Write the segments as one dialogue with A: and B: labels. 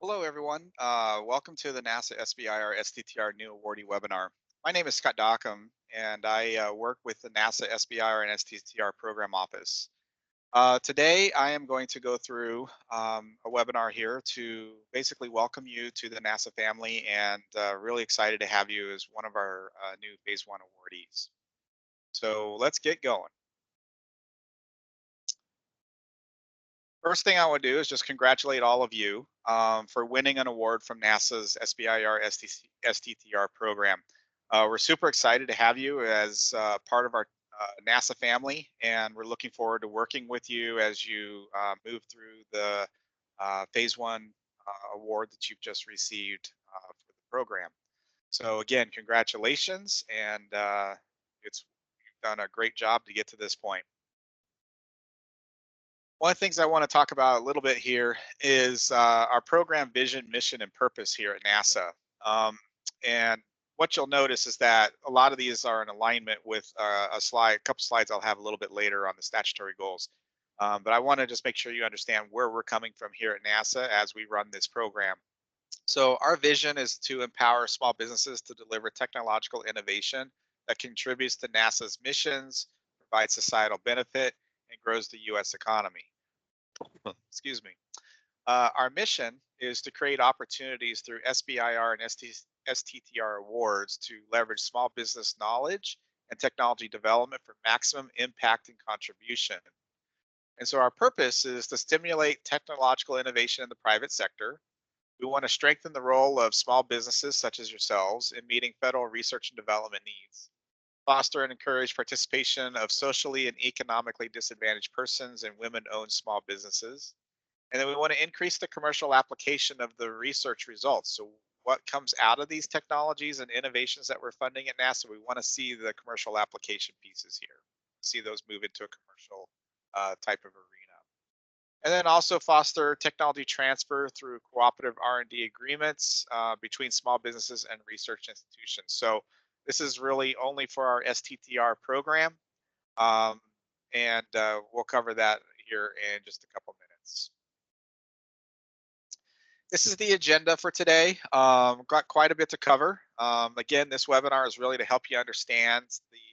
A: Hello, everyone. Welcome to the NASA SBIR STTR new awardee webinar. My name is Scott Dockham, and I work with the NASA SBIR and STTR program office. Today, I am going to go through a webinar here to basically welcome you to the NASA family and really excited to have you as one of our new Phase 1 awardees. So let's get going. First thing I would do is just congratulate all of you for winning an award from NASA's SBIR STTR program. We're super excited to have you as part of our NASA family, and we're looking forward to working with you as you move through the Phase 1 award that you've just received for the program. So again, congratulations, and you've done a great job to get to this point. One of the things I want to talk about a little bit here is our program vision, mission, and purpose here at NASA. Um, and what you'll notice is that a lot of these are in alignment with a couple slides I'll have a little bit later on the statutory goals. But I want to just make sure you understand where we're coming from here at NASA as we run this program. So our vision is to empower small businesses to deliver technological innovation that contributes to NASA's missions, provides societal benefit, and grows the U.S. economy. Excuse me. Our mission is to create opportunities through SBIR and STTR awards to leverage small business knowledge and technology development for maximum impact and contribution. And so our purpose is to stimulate technological innovation in the private sector. We want to strengthen the role of small businesses such as yourselves in meeting federal research and development needs, foster and encourage participation of socially and economically disadvantaged persons and women-owned small businesses. And then we want to increase the commercial application of the research results. So what comes out of these technologies and innovations that we're funding at NASA, we want to see the commercial application pieces here, see those move into a commercial type of arena. And then also foster technology transfer through cooperative R&D agreements between small businesses and research institutions. So this is really only for our STTR program, um, and we'll cover that here in just a couple minutes. This is the agenda for today. Got quite a bit to cover. Again, this webinar is really to help you understand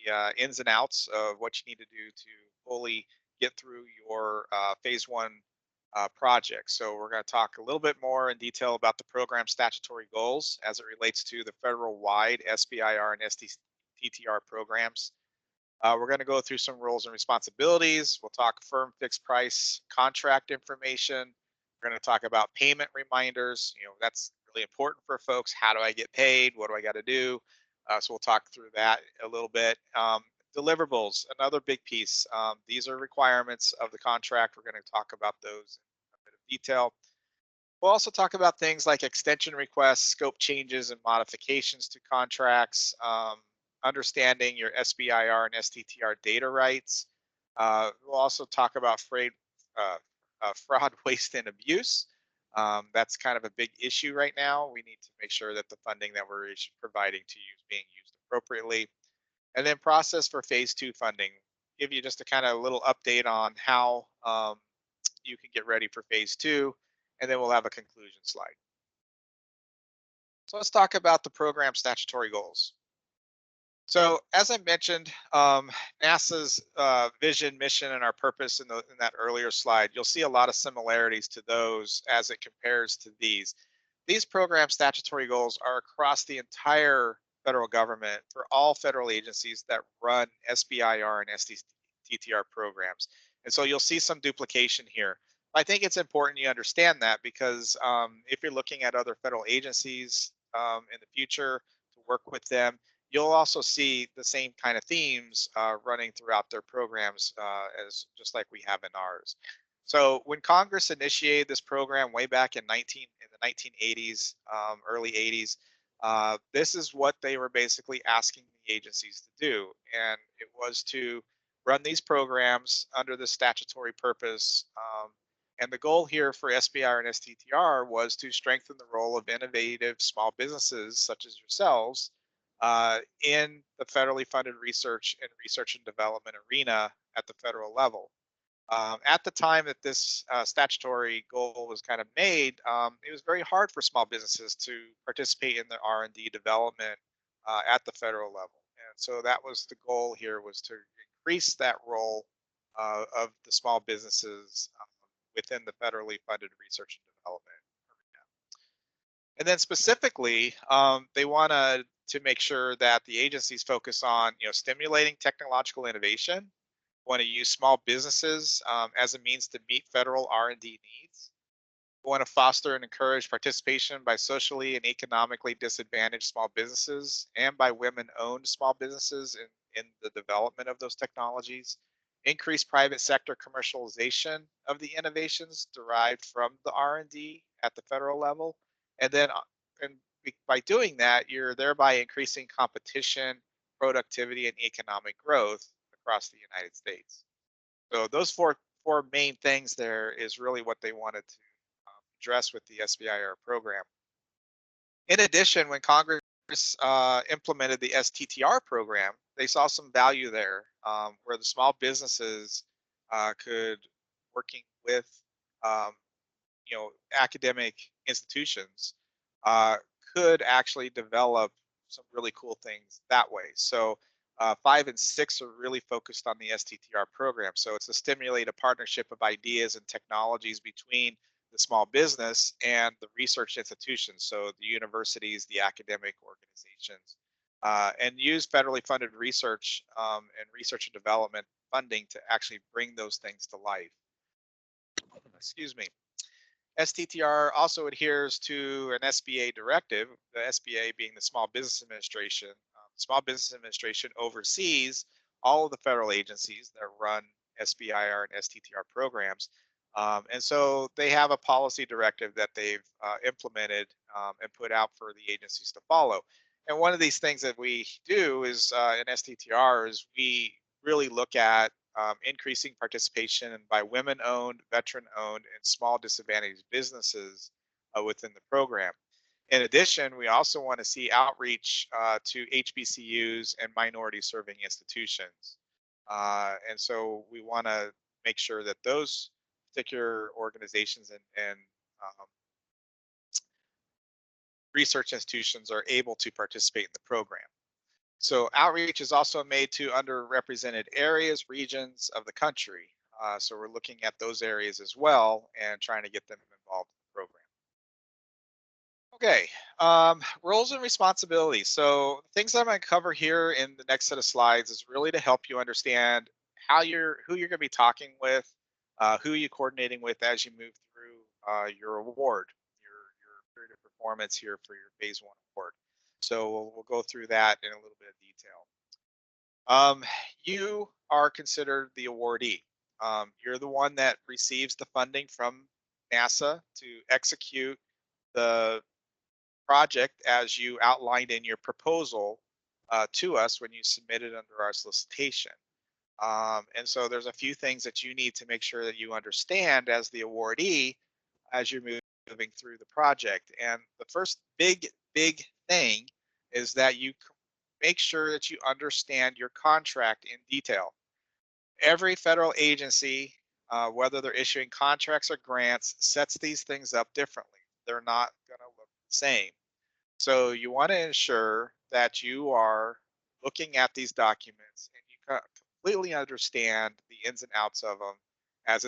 A: the ins and outs of what you need to do to fully get through your Phase 1 project. So we're going to talk a little bit more in detail about the program statutory goals as it relates to the federal-wide SBIR and STTR programs. We're going to go through some roles and responsibilities. We'll talk firm fixed price contract information. We're going to talk about payment reminders. That's really important for folks. How do I get paid? What do I got to do? So we'll talk through that a little bit. Deliverables, another big piece. These are requirements of the contract. We're going to talk about those in a bit of detail. We'll also talk about things like extension requests, scope changes, and modifications to contracts, understanding your SBIR and STTR data rights. We'll also talk about uh, fraud, waste, and abuse. That's kind of a big issue right now. We need to make sure that the funding that we're providing to you is being used appropriately. And then process for phase 2 funding. Give you just a kind of little update on how you can get ready for phase 2, and then we'll have a conclusion slide. So let's talk about the program statutory goals. So as I mentioned, NASA's vision, mission, and our purpose in that earlier slide, you'll see a lot of similarities to those as it compares to these. These program statutory goals are across the entire federal government for all federal agencies that run SBIR and STTR programs. And so you'll see some duplication here. I think it's important you understand that because if you're looking at other federal agencies in the future to work with them, you'll also see the same kind of themes running throughout their programs as just like we have in ours. So when Congress initiated this program way back in the 1980s, early 80s, this is what they were basically asking the agencies to do, and it was to run these programs under the statutory purpose. And the goal here for SBIR and STTR was to strengthen the role of innovative small businesses such as yourselves in the federally funded research and development arena at the federal level. At the time that this statutory goal was kind of made, it was very hard for small businesses to participate in the R&D development at the federal level. And so that was the goal here, was to increase that role of the small businesses within the federally funded research and development. And then specifically, they want to make sure that the agencies focus on, stimulating technological innovation. Want to use small businesses as a means to meet federal R&D needs. We want to foster and encourage participation by socially and economically disadvantaged small businesses and by women-owned small businesses in the development of those technologies. Increase private sector commercialization of the innovations derived from the R&D at the federal level, and then by doing that, you're thereby increasing competition, productivity, and economic growth across the United States. So those four main things there is really what they wanted to address with the SBIR program. In addition, when Congress implemented the STTR program, they saw some value there, where the small businesses could, working with um, academic institutions, uh, could actually develop some really cool things that way. So 5 and 6 are really focused on the STTR program. So it's to stimulate a partnership of ideas and technologies between the small business and the research institutions, so the universities, the academic organizations, and use federally funded research and research and development funding to actually bring those things to life. Excuse me. STTR also adheres to an SBA directive, the SBA being the Small Business Administration. Small Business Administration oversees all of the federal agencies that run SBIR and STTR programs. And so they have a policy directive that they've implemented and put out for the agencies to follow. And one of these things that we do is in STTR is we really look at increasing participation by women-owned, veteran-owned, and small disadvantaged businesses within the program. In addition, we also want to see outreach to HBCUs and minority-serving institutions. And so we want to make sure that those particular organizations and um, research institutions are able to participate in the program. So outreach is also made to underrepresented areas, regions of the country. So we're looking at those areas as well and trying to get them involved in the program. Okay, roles and responsibilities. So the things that I'm going to cover here in the next set of slides is really to help you understand who you're going to be talking with, who you're coordinating with as you move through your award, your period of performance here for your phase 1 award. So we'll go through that in a little bit of detail. You are considered the awardee. You're the one that receives the funding from NASA to execute the project as you outlined in your proposal to us when you submitted under our solicitation. And so there's a few things that you need to make sure that you understand as the awardee as you're moving through the project. And the first big thing is that you make sure that you understand your contract in detail. Every federal agency, whether they're issuing contracts or grants, sets these things up differently. They're not going to look the same. So you want to ensure that you are looking at these documents and you completely understand the ins and outs of them, as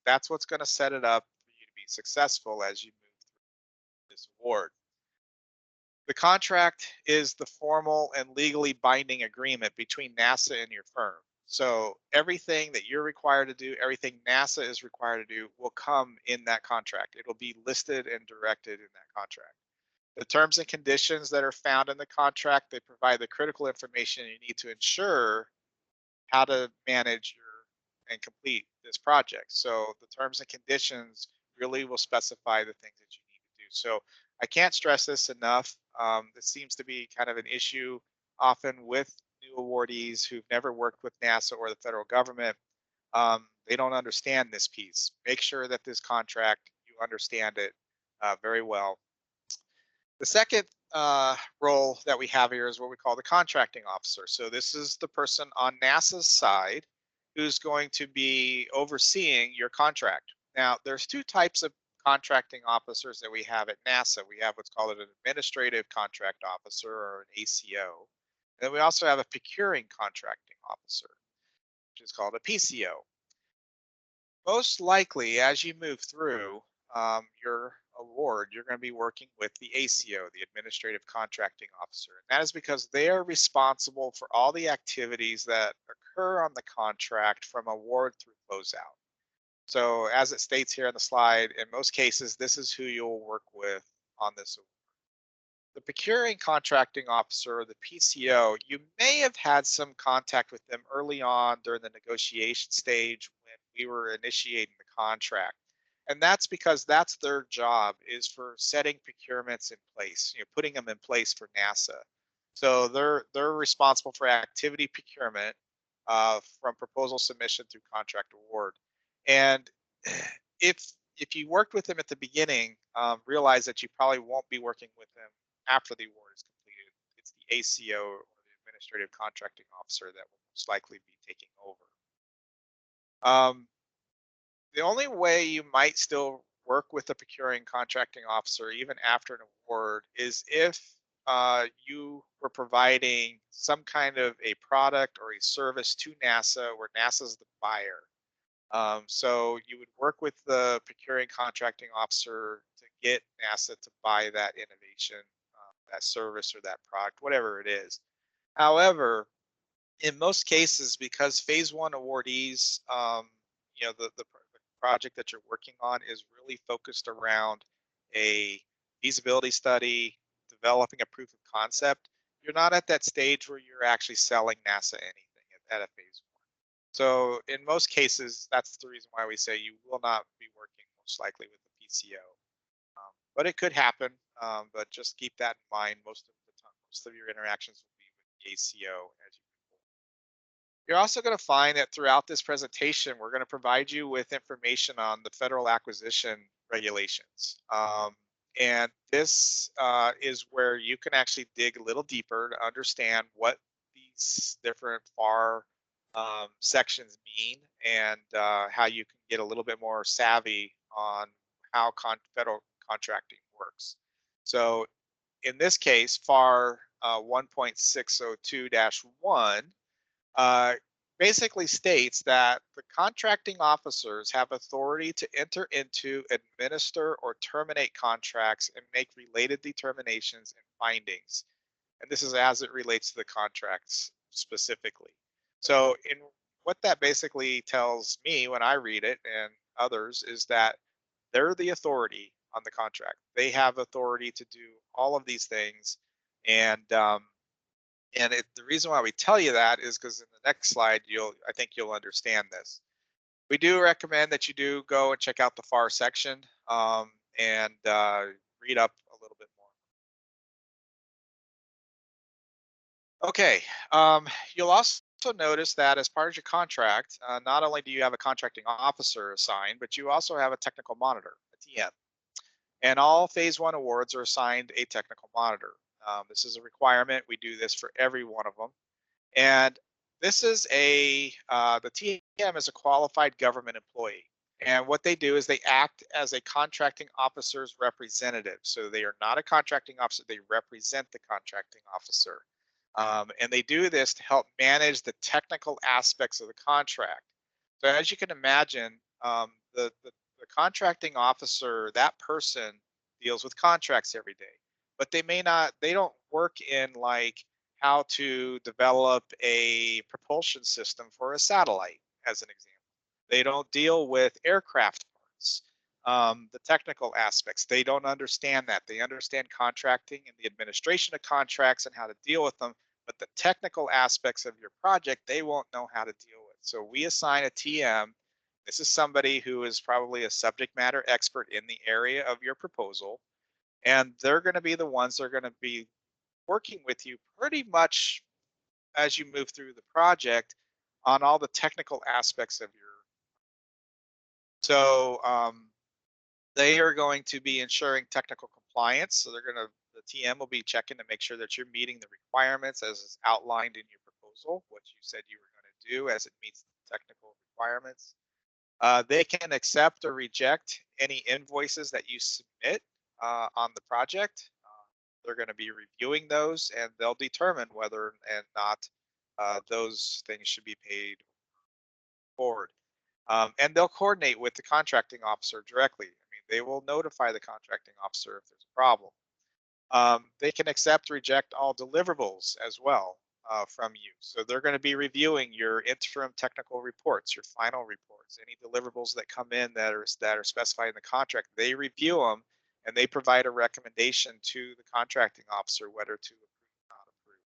A: that's what's going to set it up for you to be successful as you move through this award. The contract is the formal and legally binding agreement between NASA and your firm. So everything that you're required to do, everything NASA is required to do, will come in that contract. It'll be listed and directed in that contract. The terms and conditions that are found in the contract, they provide the critical information you need to ensure how to manage and complete this project. So the terms and conditions really will specify the things that you need to do. So I can't stress this enough. This seems to be kind of an issue often with new awardees who've never worked with NASA or the federal government. They don't understand this piece. Make sure that this contract, you understand it very well. The second role that we have here is what we call the contracting officer. So this is the person on NASA's side who's going to be overseeing your contract. Now, there's two types of contracting officers that we have at NASA. We have what's called an administrative contract officer, or an ACO. And then we also have a procuring contracting officer, which is called a PCO. Most likely, as you move through your award, you're going to be working with the ACO, the Administrative Contracting Officer. And that is because they are responsible for all the activities that occur on the contract from award through closeout. So, as it states here on the slide, in most cases, this is who you'll work with on this award. The Procuring Contracting Officer, or the PCO, you may have had some contact with them early on during the negotiation stage when we were initiating the contract. And that's because that's their job, is for setting procurements in place, putting them in place for NASA. So they're responsible for activity procurement from proposal submission through contract award. And if you worked with them at the beginning, realize that you probably won't be working with them after the award is completed. It's the ACO, or the Administrative Contracting Officer, that will most likely be taking over. The only way you might still work with the Procuring Contracting Officer even after an award is if you were providing some kind of a product or a service to NASA where NASA's the buyer. So you would work with the Procuring Contracting Officer to get NASA to buy that innovation, that service, or that product, whatever it is. However, in most cases, because phase one awardees, the project that you're working on is really focused around a feasibility study, developing a proof of concept, you're not at that stage where you're actually selling NASA anything at a phase one. So in most cases, that's the reason why we say you will not be working most likely with the PCO. But it could happen. But just keep that in mind. Most of the time, most of your interactions will be with the ACO as you move forward. You're also going to find that throughout this presentation, we're going to provide you with information on the federal acquisition regulations. And this is where you can actually dig a little deeper to understand what these different FAR sections mean, and how you can get a little bit more savvy on how federal contracting works. So in this case, FAR 1.602-1 uh, basically states that the contracting officers have authority to enter into, administer, or terminate contracts and make related determinations and findings. And this is as it relates to the contracts specifically. So, in what that basically tells me when I read it, and others, is that they're the authority on the contract. They have authority to do all of these things, and the reason why we tell you that is because in the next slide, I think you'll understand this. We do recommend that you do go and check out the FAR section, and read up a little bit more. Okay, you'll also notice that as part of your contract, not only do you have a contracting officer assigned, but you also have a technical monitor, a TM. And all phase one awards are assigned a technical monitor. This is a requirement. We do this for every one of them. And this is the TM is a qualified government employee. And what they do is they act as a contracting officer's representative. So they are not a contracting officer, they represent the contracting officer. And they do this to help manage the technical aspects of the contract. So as you can imagine, the contracting officer, that person deals with contracts every day, but they don't work in like how to develop a propulsion system for a satellite, as an example. They don't deal with aircraft parts, the technical aspects. They don't understand that. They understand contracting and the administration of contracts and how to deal with them, but the technical aspects of your project, they won't know how to deal with. So we assign a TM. This is somebody who is probably a subject matter expert in the area of your proposal, and they're going to be the ones that are going to be working with you pretty much as you move through the project on all the technical aspects of your. So they are going to be ensuring technical compliance. So the TM will be checking to make sure that you're meeting the requirements as is outlined in your proposal, what you said you were going to do as it meets the technical requirements. They can accept or reject any invoices that you submit on the project. They're going to be reviewing those and they'll determine whether and not those things should be paid forward. And they'll coordinate with the contracting officer directly. I mean, they will notify the contracting officer if there's a problem. They can accept, reject all deliverables as well from you. So they're going to be reviewing your interim technical reports, your final reports, any deliverables that come in that are specified in the contract. They review them and they provide a recommendation to the contracting officer whether to approve or not approve.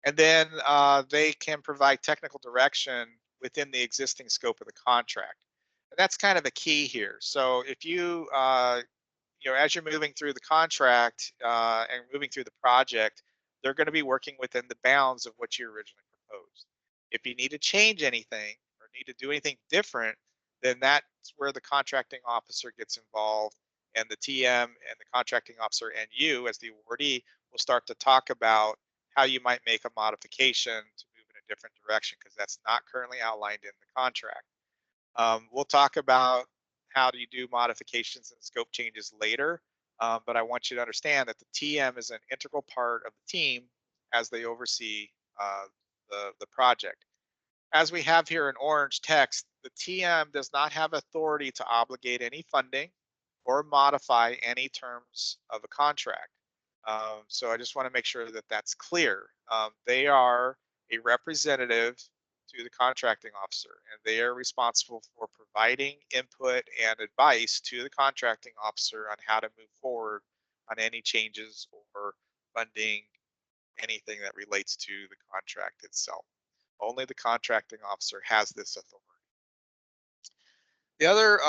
A: And then they can provide technical direction within the existing scope of the contract. And that's kind of a key here. So if as you're moving through the contract and moving through the project, they're going to be working within the bounds of what you originally proposed. If you need to change anything or need to do anything different, then that's where the contracting officer gets involved, and the TM and the contracting officer and you as the awardee will start to talk about how you might make a modification to move in a different direction because that's not currently outlined in the contract. We'll talk about how do you do modifications and scope changes later, but I want you to understand that the TM is an integral part of the team as they oversee the project. As we have here in orange text, the TM does not have authority to obligate any funding or modify any terms of a contract. So I just want to make sure that that's clear. They are a representative to the contracting officer, and they are responsible for providing input and advice to the contracting officer on how to move forward on any changes or funding, anything that relates to the contract itself. Only the contracting officer has this authority. The other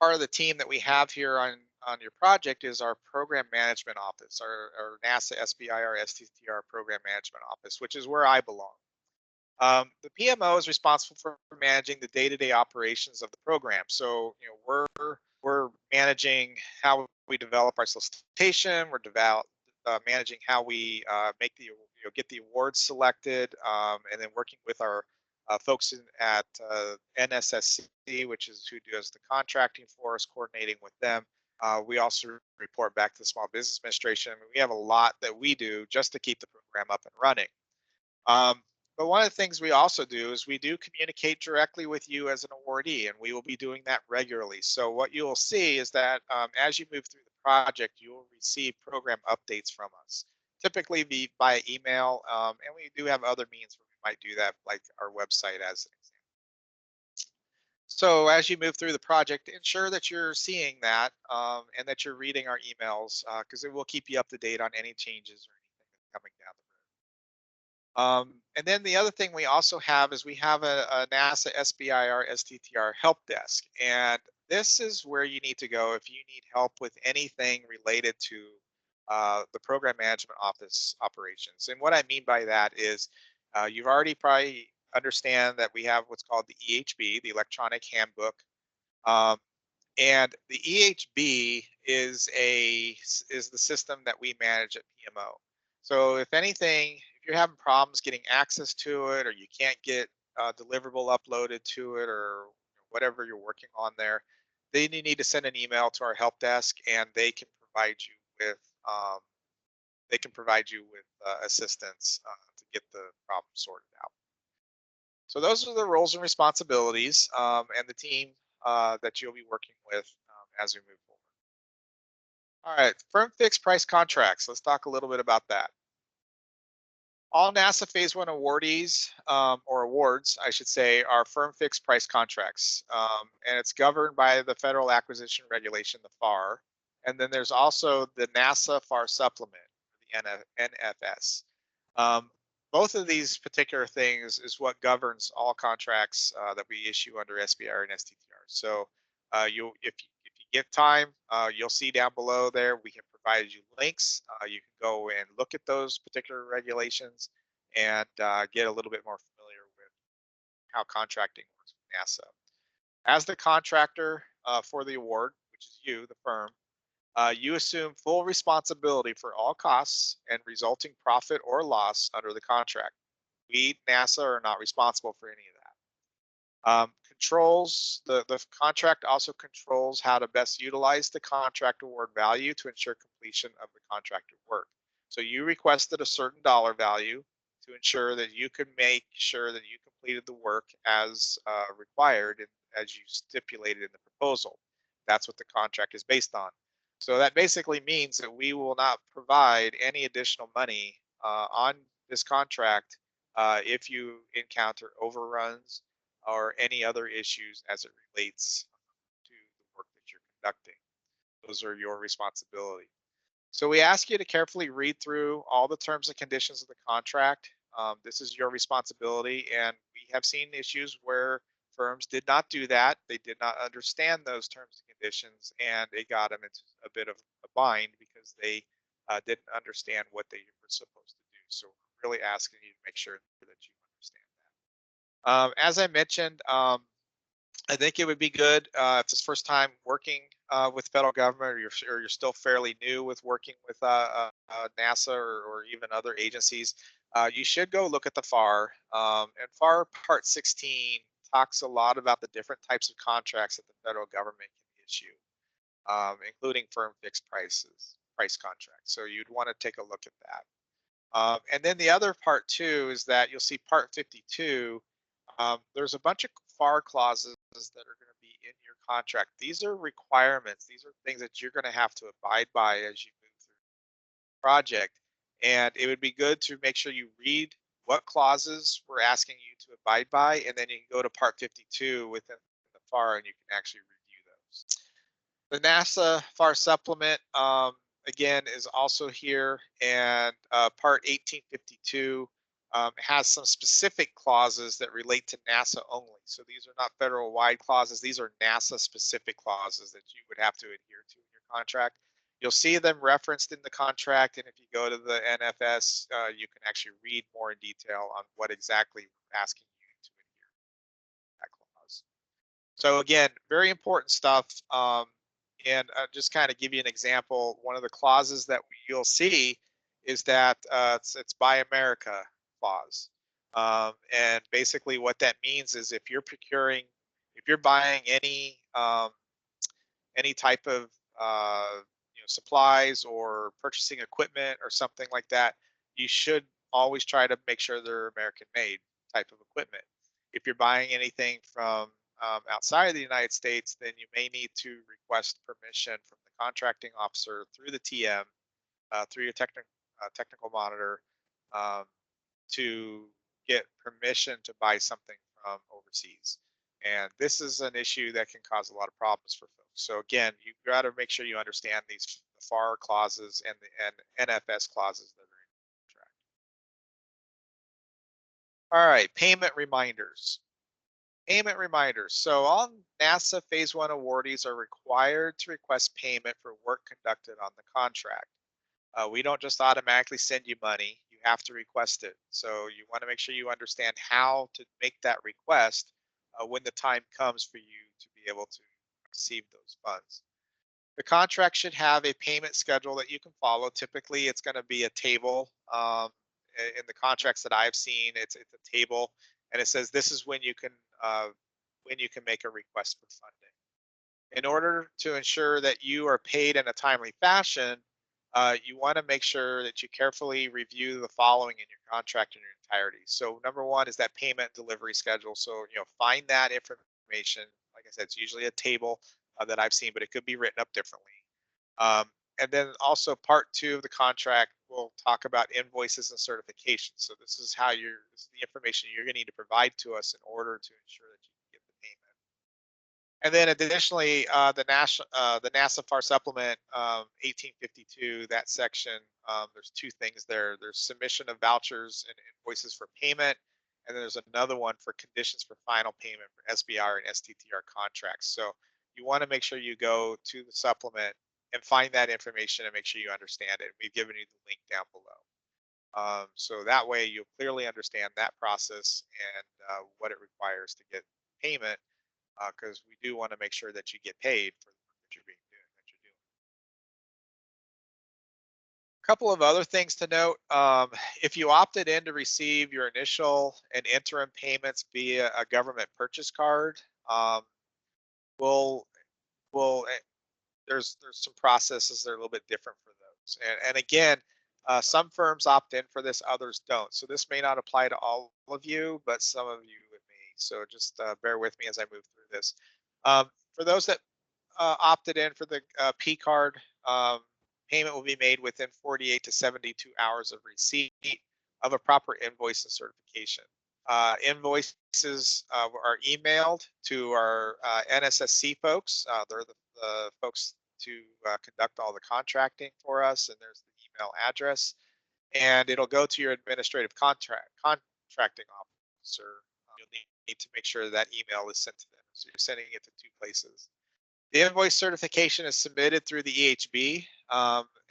A: part of the team that we have here on your project is our program management office, our NASA SBIR STTR program management office, which is where I belong. The PMO is responsible for managing the day-to-day operations of the program. So, we're managing how we develop our solicitation. We're managing how we get the awards selected, and then working with our folks at NSSC, which is who does the contracting for us, coordinating with them. We also report back to the Small Business Administration. I mean, we have a lot that we do just to keep the program up and running. But one of the things we also do is we do communicate directly with you as an awardee, and we will be doing that regularly. So what you will see is that as you move through the project, you will receive program updates from us, typically via email, and we do have other means where we might do that, like our website as an example. So as you move through the project, ensure that you're seeing that and that you're reading our emails because it will keep you up to date on any changes or anything that's coming down the road. And then the other thing we also have is we have a NASA SBIR STTR help desk. And this is where you need to go if you need help with anything related to the program management office operations. And what I mean by that is you've already probably understand that we have what's called the EHB, the Electronic Handbook. And the EHB is the system that we manage at PMO. So if anything, if you're having problems getting access to it, or you can't get a deliverable uploaded to it, or whatever you're working on there, then you need to send an email to our help desk, and they can provide you with assistance to get the problem sorted out. So those are the roles and responsibilities and the team that you'll be working with as we move forward. All right, firm fixed price contracts. Let's talk a little bit about that. All NASA Phase 1 awardees, or awards, I should say, are firm fixed price contracts. And it's governed by the Federal Acquisition Regulation, the FAR. And then there's also the NASA FAR Supplement, the NFS. Both of these particular things is what governs all contracts that we issue under SBIR and STTR. So if you get time, you'll see down below there, we can provide you links. You can go and look at those particular regulations and get a little bit more familiar with how contracting works with NASA. As the contractor for the award, which is you, the firm, you assume full responsibility for all costs and resulting profit or loss under the contract. We, NASA, are not responsible for any of that. Controls the contract also controls how to best utilize the contract award value to ensure completion of the contracted work. So you requested a certain dollar value to ensure that you can make sure that you completed the work as required and as you stipulated in the proposal. That's what the contract is based on. So that basically means that we will not provide any additional money on this contract if you encounter overruns or any other issues as it relates to the work that you're conducting. Those are your responsibility. So we ask you to carefully read through all the terms and conditions of the contract. This is your responsibility, and we have seen issues where firms did not do that. They did not understand those terms and conditions, and it got them into a bit of a bind because they didn't understand what they were supposed to do. So we're really asking you to make sure that you understand that. As I mentioned, I think it would be good if it's first time working with federal government, or you're still fairly new with working with NASA or even other agencies. You should go look at the FAR. And FAR Part 16 talks a lot about the different types of contracts that the federal government can issue, including firm fixed price contracts. So you'd want to take a look at that. And then the other part too is that you'll see Part 52. There's a bunch of FAR clauses that are going to be in your contract. These are requirements. These are things that you're going to have to abide by as you move through the project. And it would be good to make sure you read what clauses we're asking you to abide by, and then you can go to Part 52 within the FAR and you can actually review those. The NASA FAR supplement, again, is also here, and Part 1852 has some specific clauses that relate to NASA only. So these are not federal wide clauses. These are NASA specific clauses that you would have to adhere to in your contract. You'll see them referenced in the contract, and if you go to the NFS, you can actually read more in detail on what exactly we're asking you to adhere to that clause. So again, very important stuff. And just kind of give you an example. One of the clauses that you'll see is that it's Buy America clause. And basically what that means is if you're buying any type of supplies or purchasing equipment or something like that, you should always try to make sure they're American made type of equipment. If you're buying anything from outside of the United States, then you may need to request permission from the contracting officer through the TM, through your technical monitor, um, to get permission to buy something from overseas. And this is an issue that can cause a lot of problems for folks. So again, you've got to make sure you understand these FAR clauses and the NFS clauses that are in the contract. All right, payment reminders. Payment reminders. So all NASA Phase 1 awardees are required to request payment for work conducted on the contract. We don't just automatically send you money. You have to request it. So you want to make sure you understand how to make that request when the time comes for you to be able to receive those funds. The contract should have a payment schedule that you can follow. Typically, it's going to be a table. In the contracts that I've seen, it's a table, and it says this is when you can make a request for funding. In order to ensure that you are paid in a timely fashion, you want to make sure that you carefully review the following in your contract in your entirety. So number one is that payment delivery schedule. So find that information. Like I said, it's usually a table that I've seen, but it could be written up differently. Um, and then also part 2 of the contract will talk about invoices and certifications. So this is the information you're going to need to provide to us in order to ensure that you can get the payment. And then additionally, the NASA FAR supplement 1852, that section, there's 2 things there. There's submission of vouchers and invoices for payment, and then there's another one for conditions for final payment for SBR and STTR contracts. So you want to make sure you go to the supplement and find that information and make sure you understand it. We've given you the link down below. So that way you'll clearly understand that process and what it requires to get payment, because we do want to make sure that you get paid for the work that you're doing. Couple of other things to note. If you opted in to receive your initial and interim payments via a government purchase card, um, we'll, we'll there's some processes that are a little bit different for those. And again, some firms opt in for this, others don't. So this may not apply to all of you, but some of you it may. So just bear with me as I move through this. For those that opted in for the P card, um, payment will be made within 48 to 72 hours of receipt of a proper invoice and certification. Invoices are emailed to our NSSC folks. They're the folks to conduct all the contracting for us, and there's the email address. And it'll go to your administrative contracting officer. You'll need to make sure that email is sent to them. So you're sending it to two places. The invoice certification is submitted through the EHB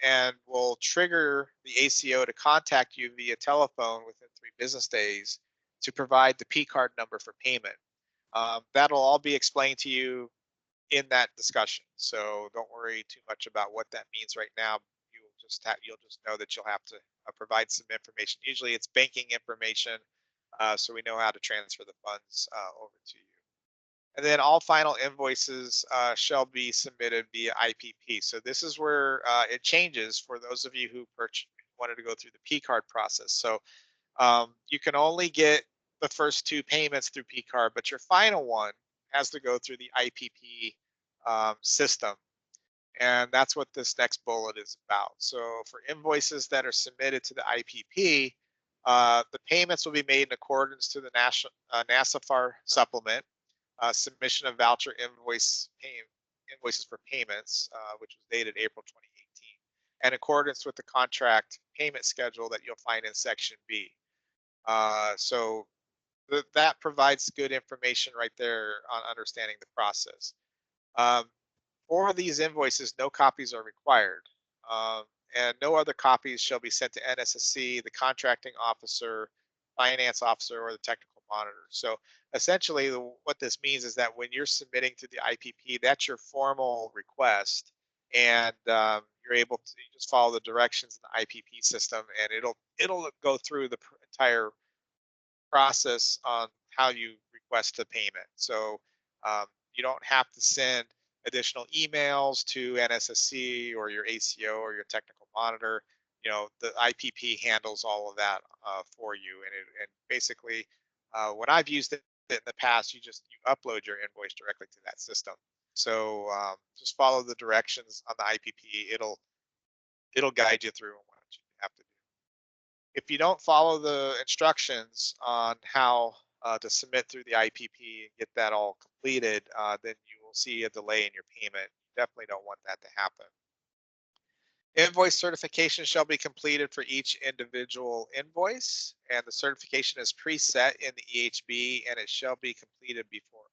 A: and will trigger the ACO to contact you via telephone within 3 business days to provide the P card number for payment. That'll all be explained to you in that discussion. So don't worry too much about what that means right now. You'll just know that you'll have to provide some information. Usually it's banking information, so we know how to transfer the funds over to you. And then all final invoices shall be submitted via IPP. So this is where it changes for those of you who wanted to go through the P card process. So you can only get the first 2 payments through P card, but your final one has to go through the IPP system. And that's what this next bullet is about. So for invoices that are submitted to the IPP, the payments will be made in accordance to the national NASAFAR supplement, submission of voucher invoices for payments, which was dated April 2018, in accordance with the contract payment schedule that you'll find in Section B. So that provides good information right there on understanding the process. For these invoices, no copies are required, and no other copies shall be sent to NSSC, the contracting officer, finance officer, or the technical monitor. So essentially, what this means is that when you're submitting to the IPP, that's your formal request, and you're able to just follow the directions in the IPP system, and it'll go through the entire process on how you request a payment. So you don't have to send additional emails to NSSC or your ACO or your technical monitor. The IPP handles all of that for you. And basically, when I've used it in the past, you upload your invoice directly to that system. So just follow the directions on the IPP. It'll guide you through what you have to do. If you don't follow the instructions on how to submit through the IPP and get that all completed, then you will see a delay in your payment. You definitely don't want that to happen. Invoice certification shall be completed for each individual invoice, and the certification is preset in the EHB, and it shall be completed before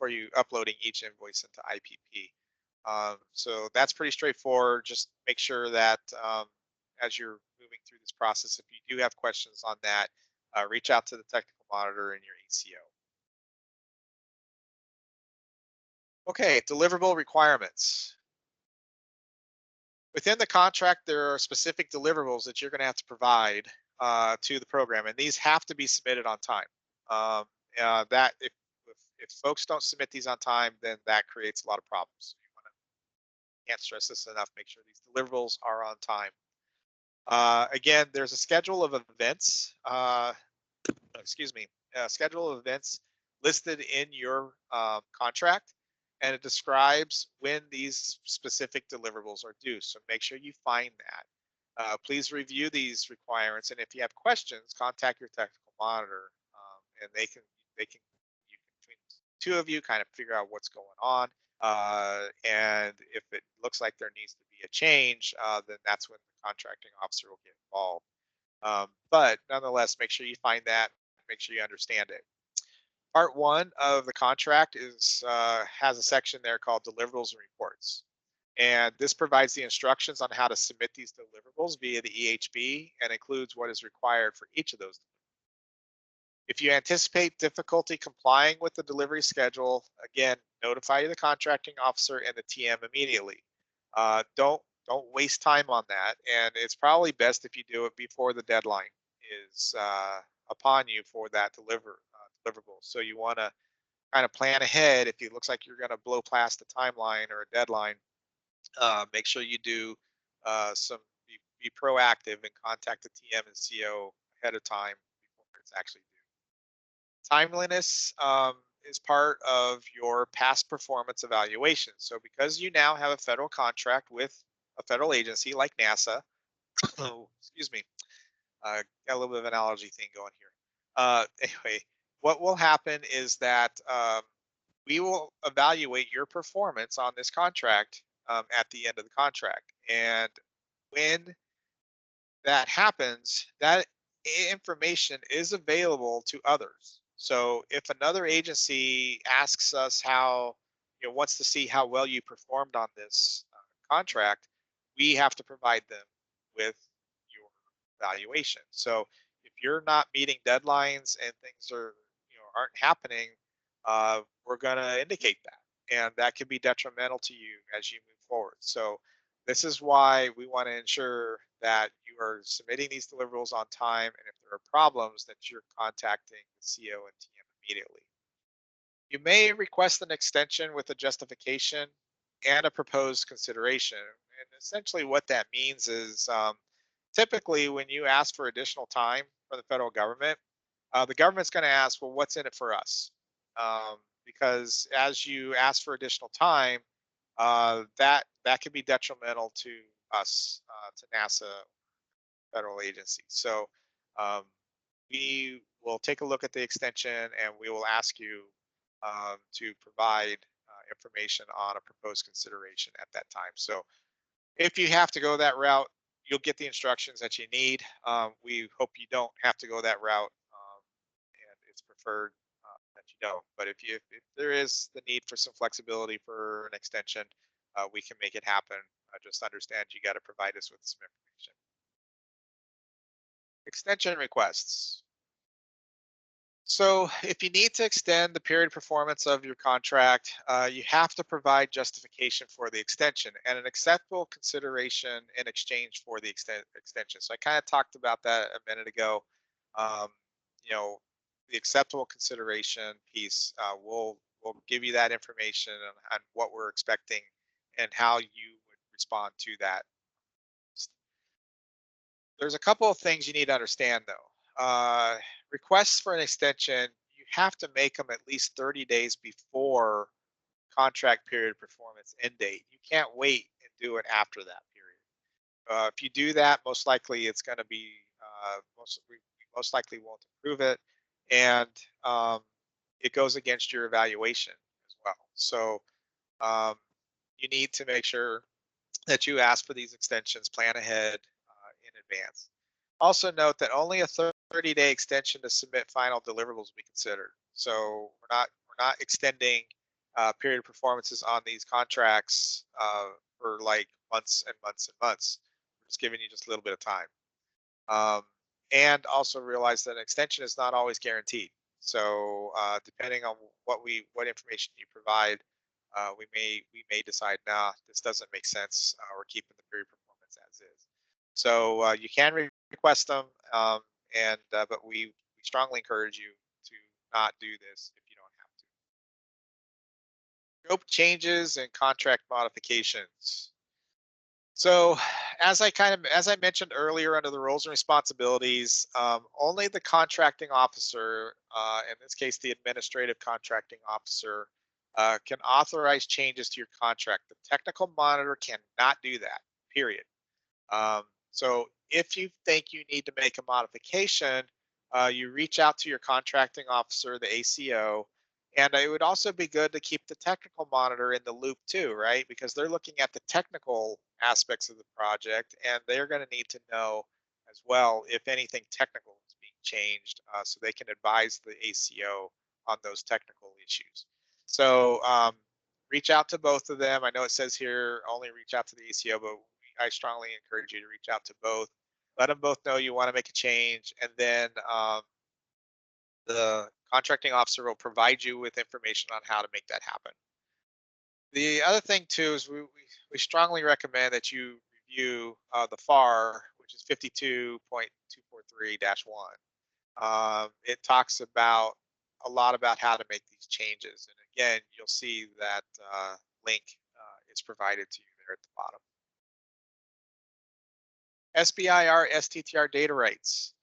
A: you uploading each invoice into IPP. So that's pretty straightforward. Just make sure that as you're moving through this process, if you do have questions on that, reach out to the technical monitor and your ACO. Okay, deliverable requirements. Within the contract, there are specific deliverables that you're going to have to provide to the program, and these have to be submitted on time. That if folks don't submit these on time, then that creates a lot of problems. Can't stress this enough. Make sure these deliverables are on time. Again, there's a schedule of events. Schedule of events listed in your contract, and it describes when these specific deliverables are due. So make sure you find that. Please review these requirements, and if you have questions, contact your technical monitor, and they can between the 2 of you kind of figure out what's going on. And if it looks like there needs to be a change, then that's when the contracting officer will get involved. But nonetheless, make sure you find that, make sure you understand it. Part 1 of the contract has a section there called deliverables and reports. And this provides the instructions on how to submit these deliverables via the EHB and includes what is required for each of those. If you anticipate difficulty complying with the delivery schedule, again, notify the contracting officer and the TM immediately. Don't don't waste time on that. And it's probably best if you do it before the deadline is upon you for that deliverable. So you want to kind of plan ahead. If it looks like you're going to blow past the timeline or a deadline, make sure you do some be proactive and contact the TM and CO ahead of time before it's actually due. Timeliness is part of your past performance evaluation. So because you now have a federal contract with a federal agency like NASA, oh, excuse me, got a little bit of an allergy thing going here. Anyway, what will happen is that we will evaluate your performance on this contract at the end of the contract. And when that happens, that information is available to others. So if another agency asks us how, wants to see how well you performed on this contract, we have to provide them with your evaluation. So if you're not meeting deadlines and things aren't happening, we're going to indicate that, and that can be detrimental to you as you move forward. So this is why we want to ensure that you are submitting these deliverables on time, and if there are problems, that you're contacting the CO and TM immediately. You may request an extension with a justification and a proposed consideration. And essentially what that means is typically when you ask for additional time from the federal government, the government's going to ask, well, what's in it for us? Because as you ask for additional time, that can be detrimental to us, to NASA federal agency. So um, we will take a look at the extension and we will ask you to provide information on a proposed consideration at that time. So if you have to go that route, you'll get the instructions that you need. We hope you don't have to go that route, and it's preferred that you don't. But if there is the need for some flexibility for an extension, we can make it happen. Just understand you got to provide us with some information. Extension requests. So if you need to extend the period of performance of your contract, you have to provide justification for the extension and an acceptable consideration in exchange for the extension. So I kind of talked about that a minute ago. Um, you know, the acceptable consideration piece will give you that information on what we're expecting and how you would respond to that. There's a couple of things you need to understand though. Requests for an extension, you have to make them at least 30 days before contract period performance end date. You can't wait and do it after that period. If you do that, most likely it's going to be we most likely won't approve it, and um, it goes against your evaluation as well. So um, you need to make sure that you ask for these extensions, plan ahead in advance. Also note that only a 30-day extension to submit final deliverables will be considered. So we're not extending period of performances on these contracts for like months and months and months. We're just giving you just a little bit of time. And also realize that an extension is not always guaranteed. So depending on what information you provide, we may decide, nah, this doesn't make sense. We're keeping the period performance as is. So you can request them, and but we strongly encourage you to not do this if you don't have to. Scope changes and contract modifications. So, as I mentioned earlier, under the roles and responsibilities, only the contracting officer, in this case, the administrative contracting officer, can authorize changes to your contract. The technical monitor cannot do that. Period. So, if you think you need to make a modification, you reach out to your contracting officer, the ACO, and it would also be good to keep the technical monitor in the loop too, right? Because they're looking at the technical aspects of the project and they're going to need to know as well if anything technical is being changed so they can advise the ACO on those technical issues. So reach out to both of them. I know it says here only reach out to the ACO, but I strongly encourage you to reach out to both. Let them both know you want to make a change, and then the contracting officer will provide you with information on how to make that happen. The other thing too is we strongly recommend that you review the FAR, which is 52.243-1. It talks about a lot about how to make these changes. And again, you'll see that link is provided to you there at the bottom. SBIR STTR data rights.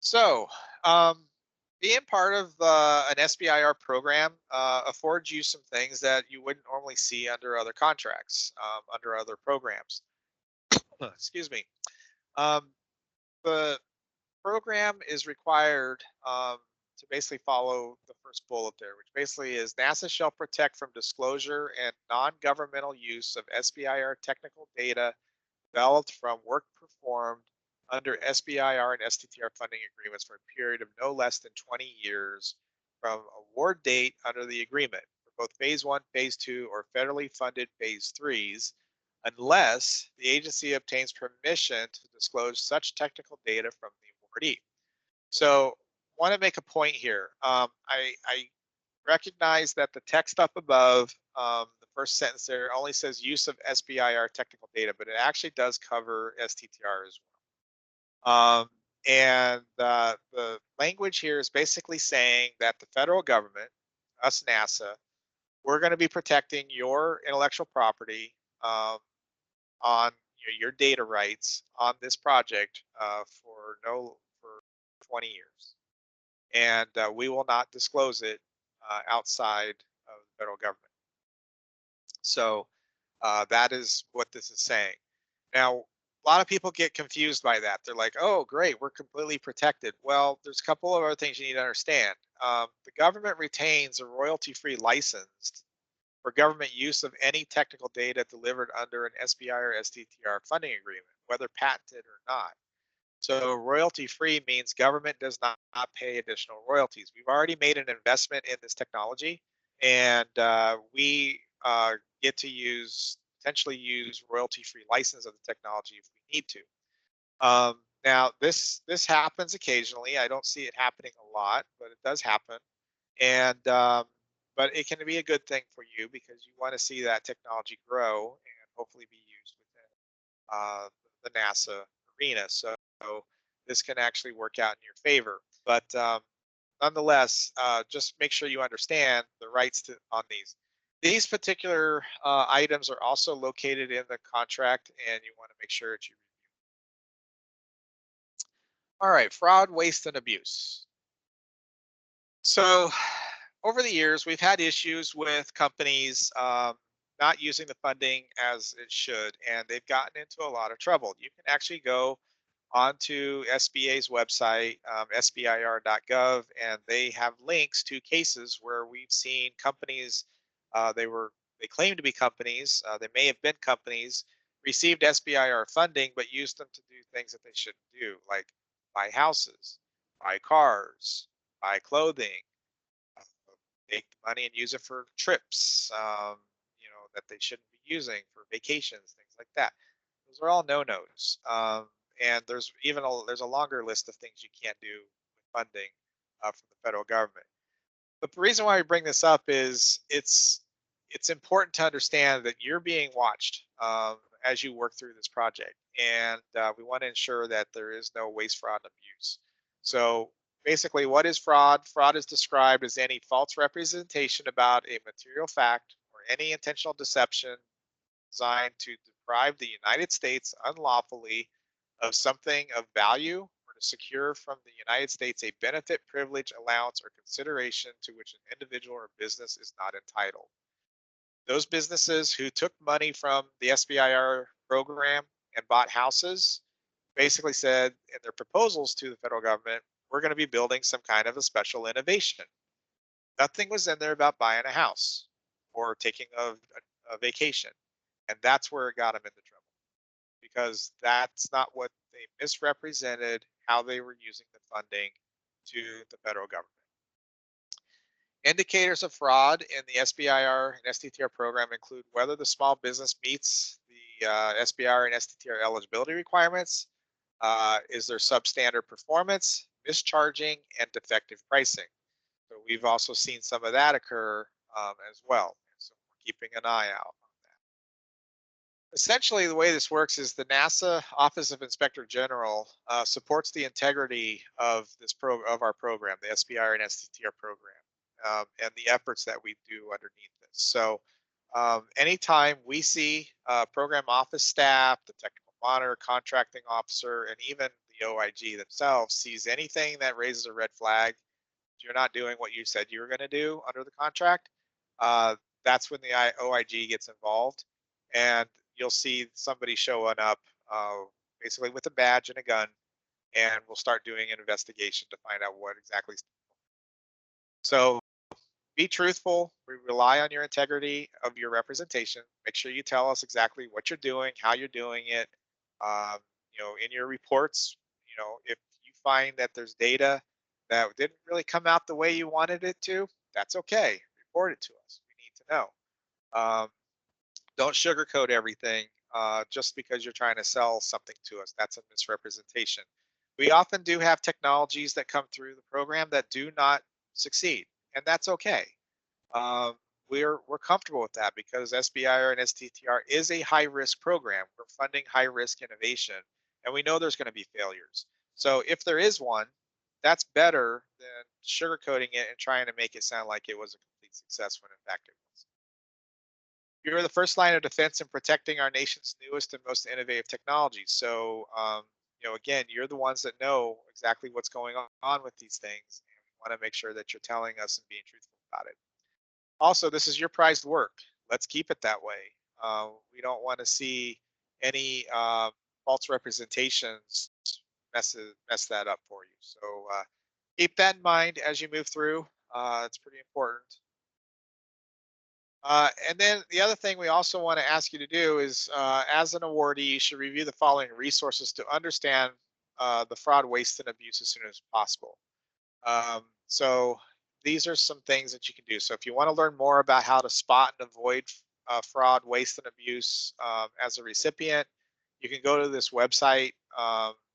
A: So being part of an SBIR program affords you some things that you wouldn't normally see under other contracts, under other programs. Excuse me. The program is required to basically follow the first bullet there, which basically is NASA shall protect from disclosure and non-governmental use of SBIR technical data developed from work performed under SBIR and STTR funding agreements for a period of no less than 20 years from award date under the agreement for both phase 1, phase 2, or federally funded phase 3s, unless the agency obtains permission to disclose such technical data from the awardee. So want to make a point here. I recognize that the text up above, the first sentence there only says use of SBIR technical data, but it actually does cover STTR as well. And the language here is basically saying that the federal government, us NASA, we're going to be protecting your intellectual property on your data rights on this project for 20 years, and we will not disclose it outside of the federal government. So that is what this is saying. Now, a lot of people get confused by that. They're like, oh, great, we're completely protected. Well, there's a couple of other things you need to understand. The government retains a royalty-free license for government use of any technical data delivered under an SBIR or STTR funding agreement, whether patented or not. So royalty-free means government does not pay additional royalties. We've already made an investment in this technology, and we get to potentially use royalty-free license of the technology if we need to. Now, this happens occasionally. I don't see it happening a lot, but it does happen. And but it can be a good thing for you because you want to see that technology grow and hopefully be used within the NASA arena. So this can actually work out in your favor. But nonetheless, just make sure you understand the rights on these. These particular items are also located in the contract, and you want to make sure that you review. All right, fraud, waste, and abuse. So over the years, we've had issues with companies not using the funding as it should, and they've gotten into a lot of trouble. You can actually go onto SBA's website, sbir.gov, and they have links to cases where we've seen companies, they claim to be companies, they may have been companies, received SBIR funding, but used them to do things that they shouldn't do, like buy houses, buy cars, buy clothing, take the money and use it for trips, that they shouldn't be using for vacations, things like that. Those are all no-nos. And there's a longer list of things you can't do with funding from the federal government. But the reason why we bring this up is it's important to understand that you're being watched as you work through this project, and we want to ensure that there is no waste, fraud, and abuse. So basically, what is fraud? Fraud is described as any false representation about a material fact or any intentional deception designed to deprive the United States unlawfully of something of value or to secure from the United States a benefit, privilege, allowance, or consideration to which an individual or business is not entitled. Those businesses who took money from the SBIR program and bought houses basically said in their proposals to the federal government, we're going to be building some kind of a special innovation. Nothing was in there about buying a house or taking a vacation. And that's where it got them into trouble, because that's not what they misrepresented how they were using the funding to the federal government. Indicators of fraud in the SBIR and STTR program include whether the small business meets the SBIR and STTR eligibility requirements, is there substandard performance, mischarging, and defective pricing. So we've also seen some of that occur as well. So we're keeping an eye out on that. Essentially, the way this works is the NASA Office of Inspector General supports the integrity of of our program, the SBIR and STTR program, and the efforts that we do underneath this. So, anytime we see program office staff, the technical monitor, contracting officer, and even the OIG themselves sees anything that raises a red flag, you're not doing what you said you were going to do under the contract. Uh, that's when the OIG gets involved, and you'll see somebody showing up uh, basically with a badge and a gun, and we'll start doing an investigation to find out what exactly. So be truthful. We rely on your integrity of your representation. Make sure you tell us exactly what you're doing, how you're doing it. Um, in your reports, if you find that there's data that didn't really come out the way you wanted it to, that's okay. Report it to us. We need to know. Um, don't sugarcoat everything just because you're trying to sell something to us. That's a misrepresentation. We often do have technologies that come through the program that do not succeed, and that's okay. um, we're comfortable with that because SBIR and STTR is a high risk program. We're funding high risk innovation, and we know there's going to be failures. So if there is one, that's better than sugarcoating it and trying to make it sound like it was a complete success when in fact it was. You're the first line of defense in protecting our nation's newest and most innovative technologies. So, again, you're the ones that know exactly what's going on with these things, and we want to make sure that you're telling us and being truthful about it. Also, this is your prized work. Let's keep it that way. We don't want to see any false representations mess that up for you. So keep that in mind as you move through. It's pretty important. And then the other thing we also want to ask you to do is, as an awardee, you should review the following resources to understand the fraud, waste, and abuse as soon as possible. So these are some things that you can do. So if you want to learn more about how to spot and avoid fraud, waste, and abuse as a recipient, you can go to this website,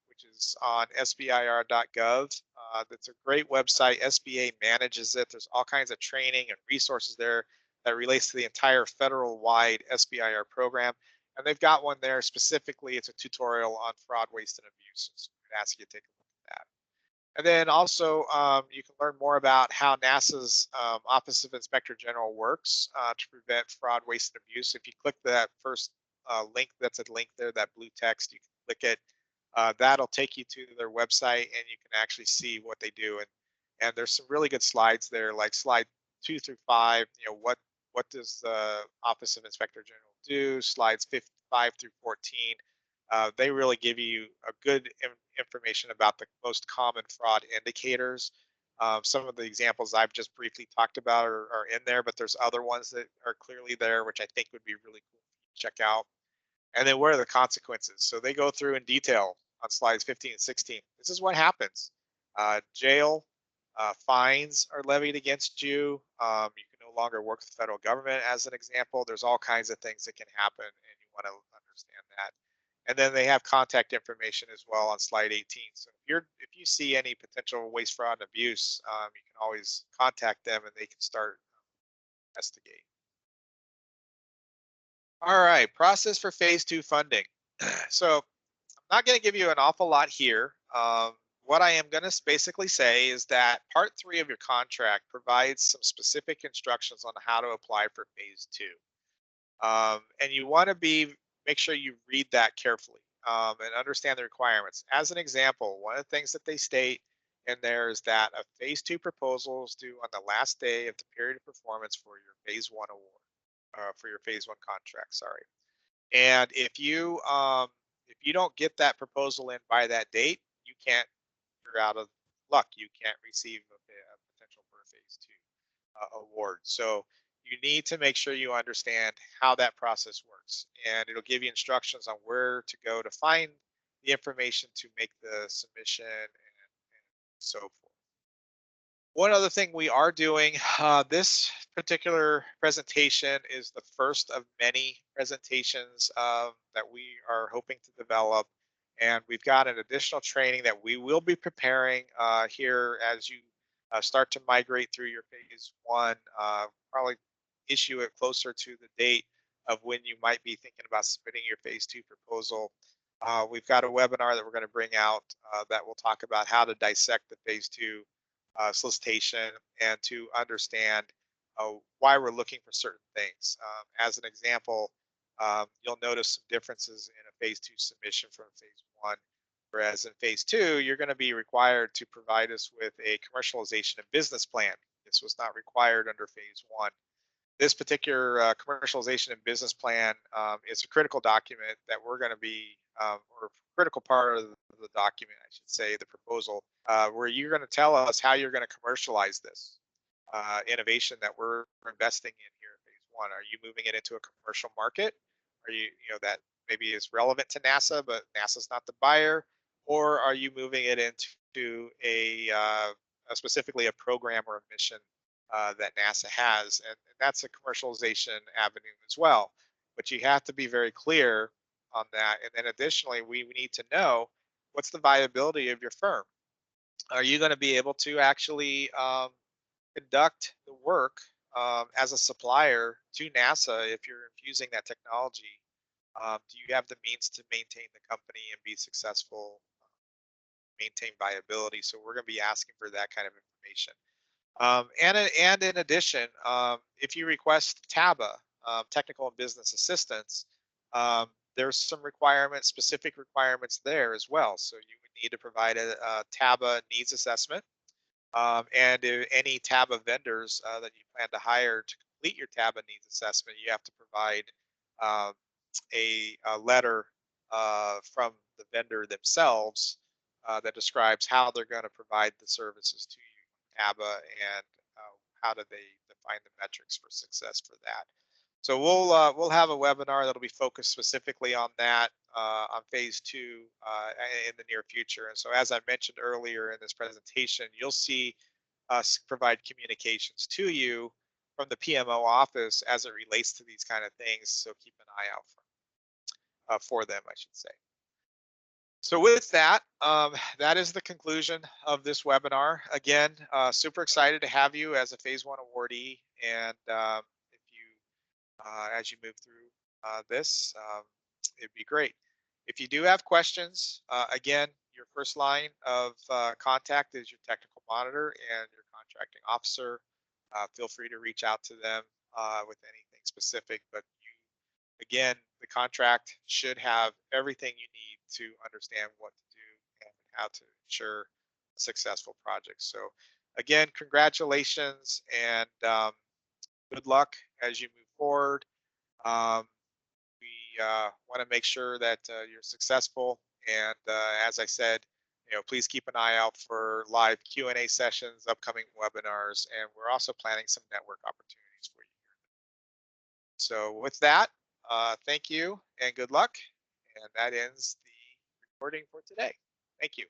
A: which is on sbir.gov. That's a great website. SBA manages it. There's all kinds of training and resources there that relates to the entire federal-wide SBIR program. And they've got one there specifically. It's a tutorial on fraud, waste, and abuse. So I'd ask you to take a look at that. And then also, you can learn more about how NASA's Office of Inspector General works to prevent fraud, waste, and abuse. If you click that first link, that's a link there, that blue text, you can click it. That'll take you to their website, and you can actually see what they do. And there's some really good slides there, like slide 2 through 5. What does the Office of Inspector General do? Slides 5 through 14. They really give you a good information about the most common fraud indicators. Some of the examples I've just briefly talked about are in there, but there's other ones that are clearly there, which I think would be really cool to check out. And then what are the consequences? So they go through in detail on slides 15 and 16. This is what happens. Jail, fines are levied against you. You can no longer work with the federal government, as an example. There's all kinds of things that can happen, and you want to understand that. And then they have contact information as well on slide 18. So if you see any potential waste, fraud, and abuse, you can always contact them, and they can start investigating. All right, process for phase 2 funding. So I'm not going to give you an awful lot here. What I am going to basically say is that part 3 of your contract provides some specific instructions on how to apply for phase 2. And you want to make sure you read that carefully and understand the requirements. As an example, one of the things that they state in there is that a phase 2 proposal is due on the last day of the period of performance for your phase 1 award, for your phase 1 contract. Sorry. And if you don't get that proposal in by that date, you're out of luck. You can't receive a potential for a phase 2 award. So you need to make sure you understand how that process works, and it'll give you instructions on where to go to find the information to make the submission and so forth. One other thing we are doing, this particular presentation is the first of many presentations that we are hoping to develop. And we've got an additional training that we will be preparing here as you start to migrate through your phase 1, probably issue it closer to the date of when you might be thinking about submitting your phase two proposal. We've got a webinar that we're going to bring out that will talk about how to dissect the phase two solicitation and to understand why we're looking for certain things. As an example, you'll notice some differences in a phase two submission from phase one. Whereas in phase two, you're going to be required to provide us with a commercialization and business plan. This was not required under phase one. This particular commercialization and business plan is a critical document that we're going to be, or a critical part of the document, I should say, the proposal, where you're going to tell us how you're going to commercialize this innovation that we're investing in here in phase one. Are you moving it into a commercial market? Are that maybe is relevant to NASA, but NASA's not the buyer? Or are you moving it into a specifically a program or a mission that NASA has, and that's a commercialization avenue as well. But you have to be very clear on that. And then additionally, we need to know what's the viability of your firm. Are you going to be able to actually conduct the work as a supplier to NASA if you're infusing that technology? Do you have the means to maintain the company and be successful, maintain viability? So we're going to be asking for that kind of information. And in addition, if you request TABA, technical and business assistance, there's some requirements, specific requirements there as well. So you would need to provide a TABA needs assessment. And if any TABA vendors that you plan to hire to complete your TABA needs assessment, you have to provide um, a letter from the vendor themselves that describes how they're going to provide the services to you, TABA, and how do they define the metrics for success for that. So we'll have a webinar that'll be focused specifically on that on phase two in the near future. And so, as I mentioned earlier in this presentation, you'll see us provide communications to you from the PMO office as it relates to these kind of things. So keep an eye out for them, I should say. So with that, that is the conclusion of this webinar. Again, super excited to have you as a phase one awardee. And if you, as you move through this, it'd be great. If you do have questions, again, your first line of contact is your technical monitor and your contracting officer. Feel free to reach out to them with anything specific, but again, the contract should have everything you need to understand what to do and how to ensure a successful project. So again, congratulations and good luck as you move forward. We want to make sure that you're successful. And as I said, please keep an eye out for live Q&A sessions, upcoming webinars, and we're also planning some network opportunities for you. So with that, thank you and good luck. And that ends the recording for today. Thank you.